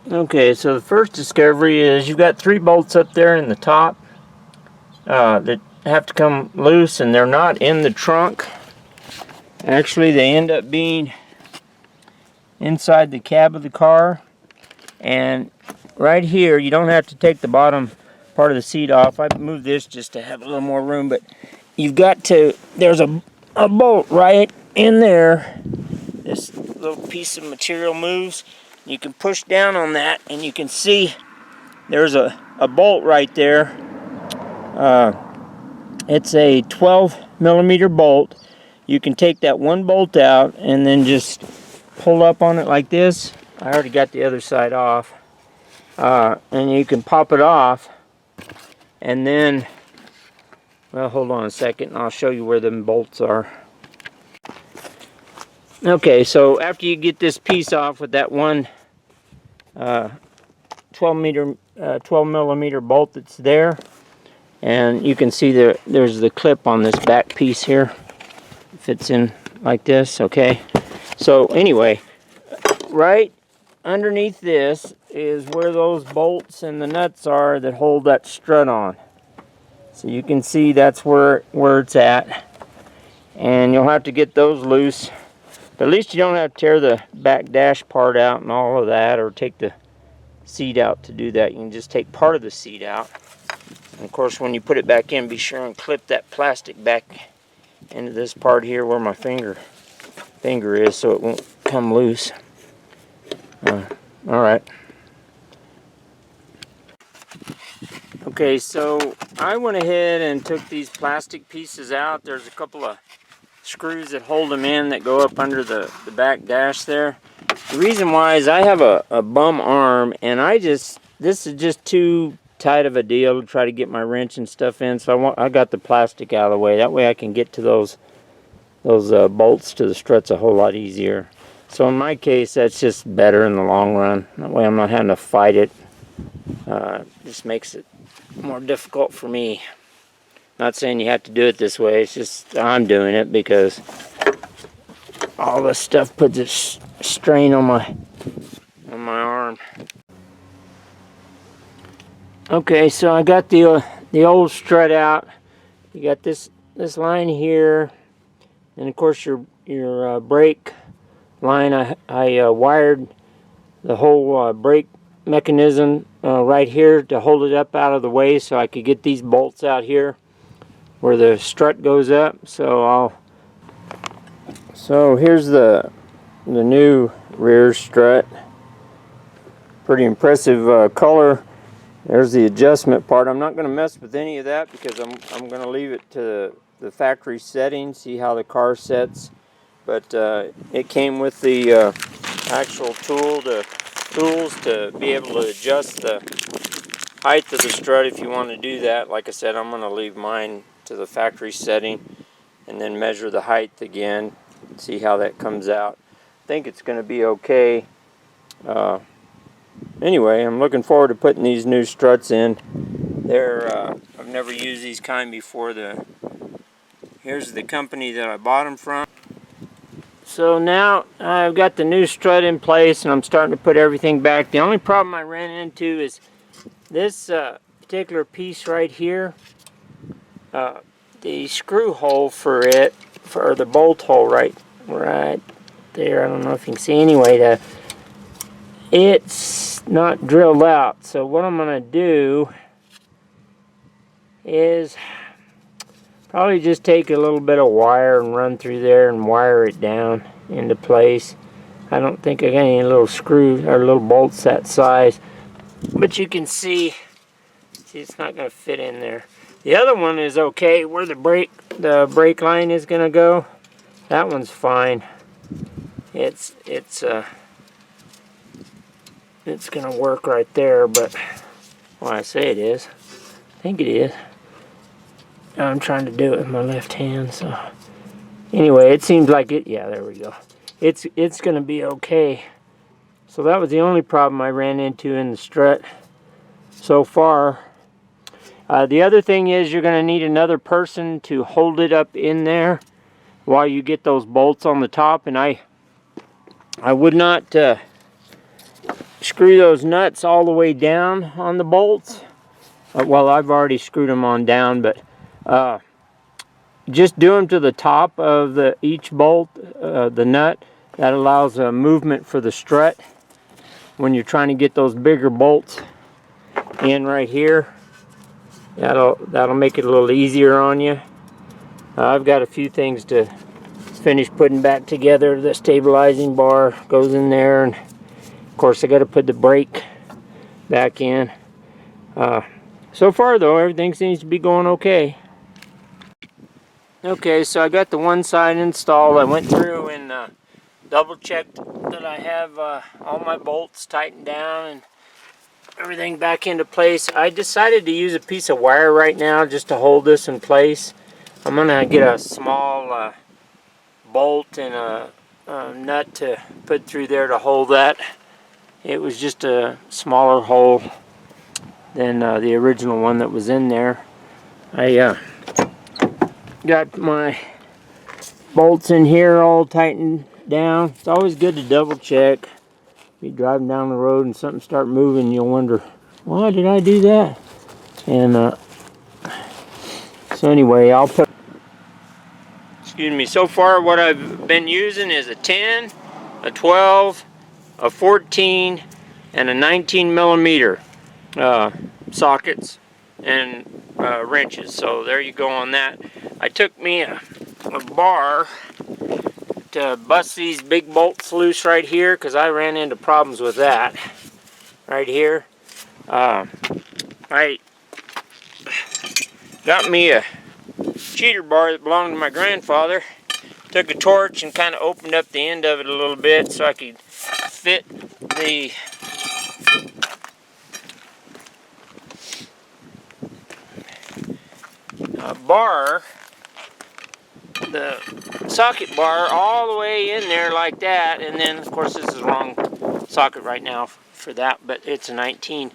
Okay, so the first discovery is you've got 3 bolts up there in the top that have to come loose, and they're not in the trunk. Actually, they end up being inside the cab of the car. And right here, you don't have to take the bottom part of the seat off. I moved this just to have a little more room, but you've got to, there's a bolt right in there. This little piece of material moves. You can push down on that and you can see there's a bolt right there. It's a 12mm bolt. You can take that one bolt out and then just pull up on it like this. I already got the other side off. And you can pop it off, and then, well, hold on a second and I'll show you where them bolts are. Okay, so after you get this piece off with that one 12mm bolt that's there, and you can see there's the clip on this back piece here. It fits in like this, okay? So anyway, right underneath this is where those bolts and the nuts are that hold that strut on. So you can see that's where it's at. And you'll have to get those loose. But at least you don't have to tear the back dash part out and all of that, or take the seat out to do that. You can just take part of the seat out. And of course, when you put it back in, be sure and clip that plastic back into this part here where my finger is, so it won't come loose. Alright. Okay, so I went ahead and took these plastic pieces out. There's a couple of screws that hold them in that go up under the back dash there. The reason why is I have a bum arm, and this is just too tight of a deal to try to get my wrench and stuff in, so I got the plastic out of the way. That way I can get to those bolts to the struts a whole lot easier. So in my case, that's just better in the long run. That way I'm not having to fight it. Just makes it more difficult for me. Not saying you have to do it this way, it's just I'm doing it because all this stuff puts a strain on my arm. Okay, so I got the old strut out. You got this line here, and of course your brake line. I wired the whole brake mechanism right here to hold it up out of the way, so I could get these bolts out here where the strut goes up. So here's the new rear strut. Pretty impressive color. There's the adjustment part. I'm not going to mess with any of that because I'm going to leave it to the factory setting, see how the car sets. But it came with the actual tools to be able to adjust the height of the strut if you want to do that. Like I said, I'm going to leave mine to the factory setting and then measure the height again, see how that comes out. I think it's going to be okay. Anyway, I'm looking forward to putting these new struts in. I've never used these kind before. Here's the company that I bought them from. So now I've got the new strut in place and I'm starting to put everything back. The only problem I ran into is this particular piece right here. The screw hole for it, for the bolt hole right there. I don't know if you can see. Anyway, it's not drilled out. So what I'm going to do is probably just take a little bit of wire and run through there and wire it down into place. I don't think I got any little screws or little bolts that size, but you can see it's not going to fit in there. The other one is okay. Where the brake line is going to go, that one's fine. It's going to work right there, but well, I say it is. I think it is. I'm trying to do it with my left hand, so anyway, it seems like it. Yeah, there we go. It's going to be okay. So that was the only problem I ran into in the strut so far. The other thing is you're going to need another person to hold it up in there while you get those bolts on the top. And I would not screw those nuts all the way down on the bolts. Well, I've already screwed them on down, but just do them to the top of each bolt, the nut. That allows a movement for the strut when you're trying to get those bigger bolts in right here. That'll make it a little easier on you. I've got a few things to finish putting back together. The stabilizing bar goes in there, and of course I got to put the brake back in. So far though, everything seems to be going okay. Okay, so I got the one side installed. I went through and double checked that I have all my bolts tightened down and everything back into place. I decided to use a piece of wire right now just to hold this in place. I'm gonna get a small bolt and a nut to put through there to hold that. It was just a smaller hole than the original one that was in there. I got my bolts in here all tightened down. It's always good to double check. Be driving down the road and something start moving, you'll wonder, why did I do that? And so anyway, I'll put, excuse me, so far what I've been using is a 10, a 12, a 14, and a 19 millimeter sockets and wrenches. So there you go on that. I took me a bar to bust these big bolts loose right here, because I ran into problems with that right here. I got me a cheater bar that belonged to my grandfather. Took a torch and kind of opened up the end of it a little bit so I could fit the bar, the socket bar, all the way in there like that. And then of course this is the wrong socket right now for that, but it's a 19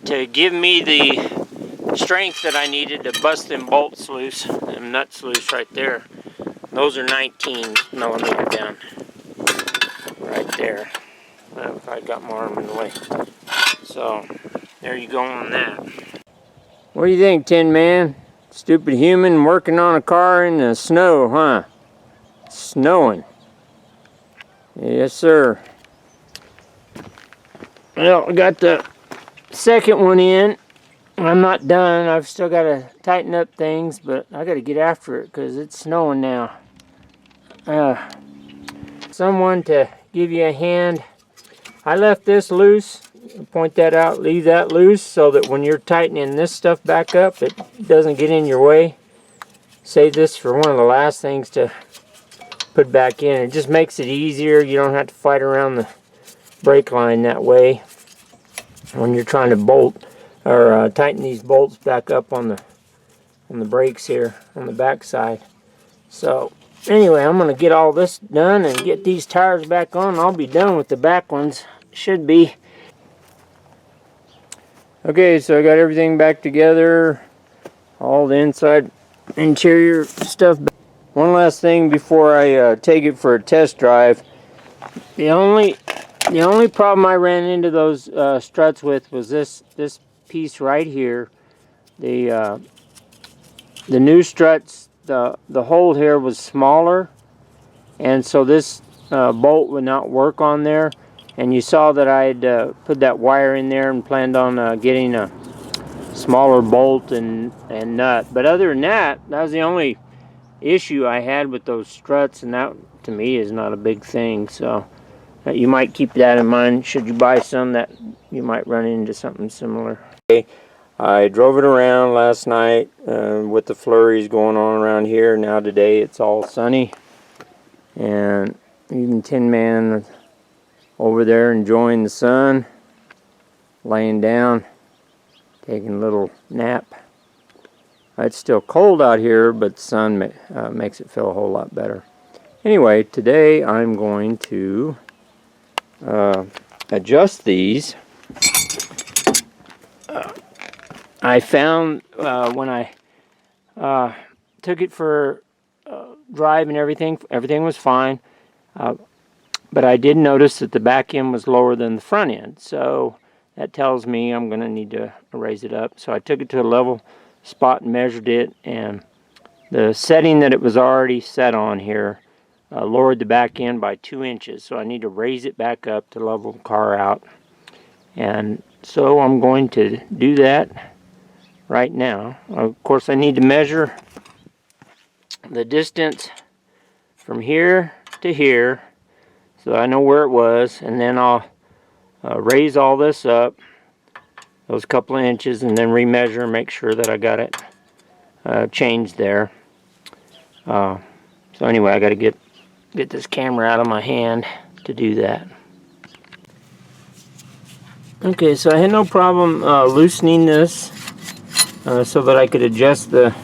to give me the strength that I needed to bust them bolts loose, them nuts loose right there. Those are 19 millimeter down right there. If I got my arm in the way. So there you go on that. What do you think, Tin Man? Stupid human working on a car in the snow, huh? It's snowing. Yes, sir. Well, I got the second one in. I'm not done. I've still got to tighten up things, but I got to get after it because it's snowing now. Someone to give you a hand. I left this loose. Point that out. Leave that loose so that when you're tightening this stuff back up, it doesn't get in your way. Save this for one of the last things to put back in. It just makes it easier. You don't have to fight around the brake line that way when you're trying to bolt or tighten these bolts back up on the brakes here on the back side. So anyway, I'm going to get all this done and get these tires back on. I'll be done with the back ones. Should be. Okay, so I got everything back together. All the inside interior stuff. One last thing before I take it for a test drive. The only problem I ran into those struts with was this piece right here. The new struts, the hole here was smaller, and so this bolt would not work on there. And you saw that I had put that wire in there and planned on getting a smaller bolt and nut. But other than that, that was the only issue I had with those struts, and that to me is not a big thing. So you might keep that in mind should you buy some that you might run into something similar. Okay, I drove it around last night with the flurries going on around here. Now today it's all sunny, and even Tin Man over there enjoying the sun, laying down, taking a little nap. It's still cold out here, but the sun makes it feel a whole lot better. Anyway, today I'm going to adjust these. I found when I took it for drive and everything was fine. But I did notice that the back end was lower than the front end, so that tells me I'm going to need to raise it up. So I took it to a level spot and measured it, and the setting that it was already set on here lowered the back end by 2 inches. So I need to raise it back up to level the car out. And so I'm going to do that right now. Of course, I need to measure the distance from here to here so I know where it was, and then I'll raise all this up those couple of inches and then remeasure and make sure that I got it changed there. So anyway, I got to get this camera out of my hand to do that. Okay, so I had no problem loosening this so that I could adjust the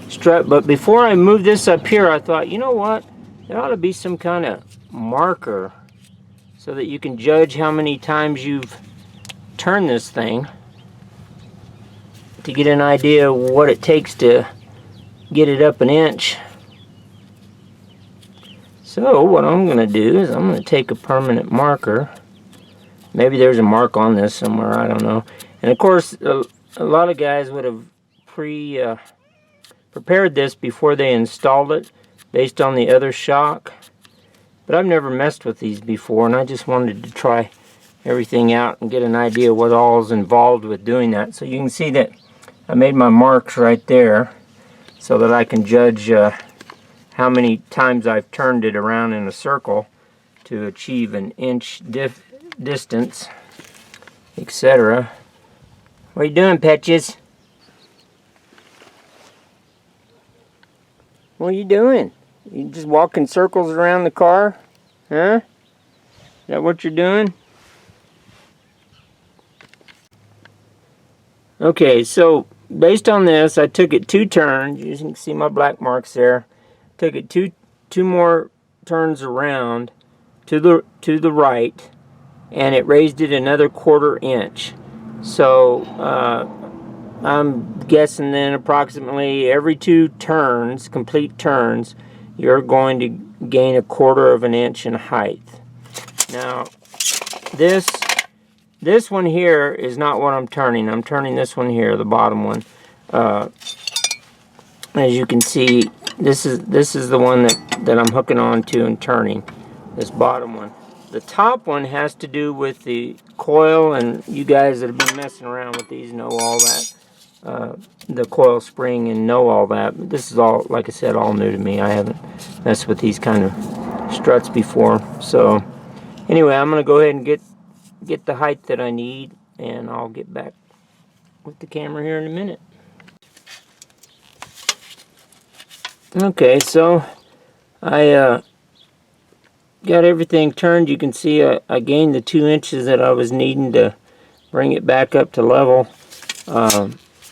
strut, but before I moved this up here, I thought, you know what, there ought to be some kind of marker so that you can judge how many times you've turned this thing to get an idea of what it takes to get it up an inch. So what I'm going to do is I'm going to take a permanent marker. Maybe there's a mark on this somewhere, I don't know. And of course, a lot of guys would have prepared this before they installed it based on the other shock. But I've never messed with these before, and I just wanted to try everything out and get an idea what all is involved with doing that. So you can see that I made my marks right there so that I can judge how many times I've turned it around in a circle to achieve an inch distance, etc. What are you doing, Patches? What are you doing? You just walking circles around the car? Huh? Is that what you're doing? Okay, so based on this, I took it 2 turns. You can see my black marks there. Took it two more turns around to the right, and it raised it another 1/4 inch. So I'm guessing then approximately every 2 turns, complete turns, you're going to gain 1/4 inch in height. Now this one here is not what I'm turning. I'm turning this one here, the bottom one. As you can see, this is the one that I'm hooking on to and turning, this bottom one. The top one has to do with the coil, and you guys that have been messing around with these know all that. The coil spring and know all that. But this is all, like I said, all new to me. I haven't messed with these kind of struts before. So anyway, I'm going to go ahead and get the height that I need, and I'll get back with the camera here in a minute. Okay, so I got everything turned. You can see I gained the 2 inches that I was needing to bring it back up to level.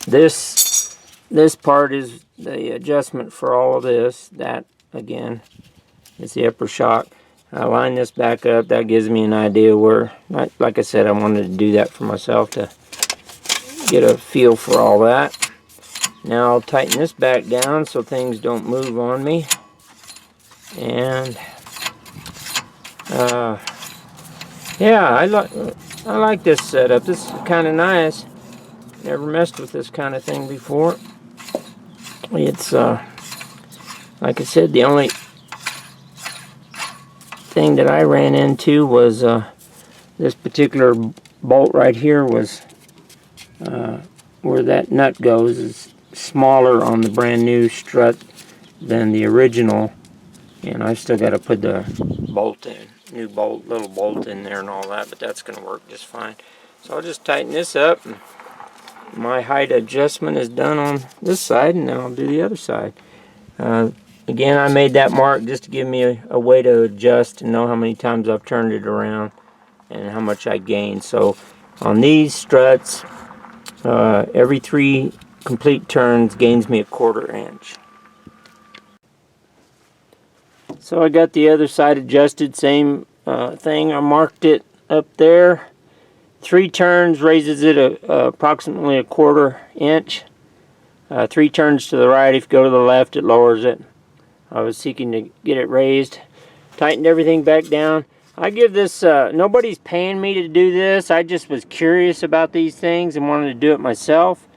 This part is the adjustment for all of this. That, again, is the upper shock. I line this back up. That gives me an idea where, like I said, I wanted to do that for myself to get a feel for all that. Now I'll tighten this back down so things don't move on me. And yeah, I like this setup. This is kind of nice. Never messed with this kind of thing before. It's like I said, the only thing that I ran into was this particular bolt right here was where that nut goes is smaller on the brand new strut than the original, and I've still got to put the bolt in, little bolt in there and all that, but that's going to work just fine. So I'll just tighten this up, and my height adjustment is done on this side, and then I'll do the other side. Again, I made that mark just to give me a way to adjust and know how many times I've turned it around and how much I gained. So on these struts, every 3 complete turns gains me 1/4 inch. So I got the other side adjusted, same thing. I marked it up there. 3 turns raises it approximately 1/4 inch. 3 turns to the right. If you go to the left, it lowers it. I was seeking to get it raised. Tightened everything back down. I give this, nobody's paying me to do this. I just was curious about these things and wanted to do it myself.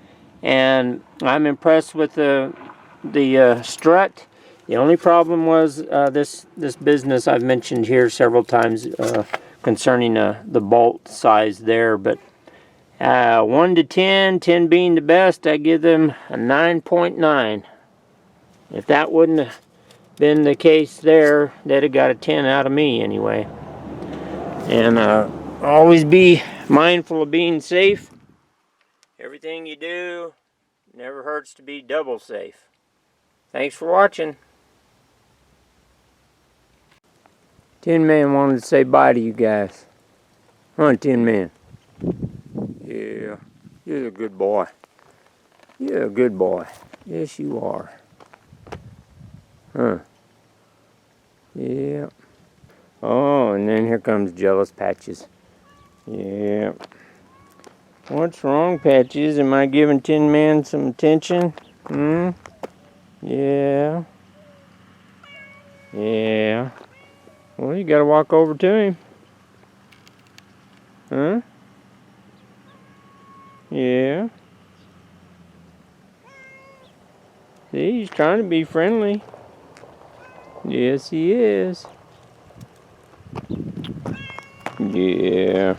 And I'm impressed with the strut. The only problem was this business I've mentioned here several times concerning the bolt size there. But 1 to 10, 10 being the best, I give them a 9.9. If that wouldn't have been the case there, they'd have got a 10 out of me anyway. And always be mindful of being safe. Everything you do never hurts to be double safe. Thanks for watching. Tin Man wanted to say bye to you guys. Huh, Tin Man? Yeah, you're a good boy. You're a good boy. Yes, you are. Huh. Yeah. Oh, and then here comes Jealous Patches. Yeah. What's wrong, Patches? Am I giving Tin Man some attention? Hmm? Yeah. Yeah. Well, you gotta walk over to him. Huh? Yeah. See, he's trying to be friendly. Yes, he is. Yeah.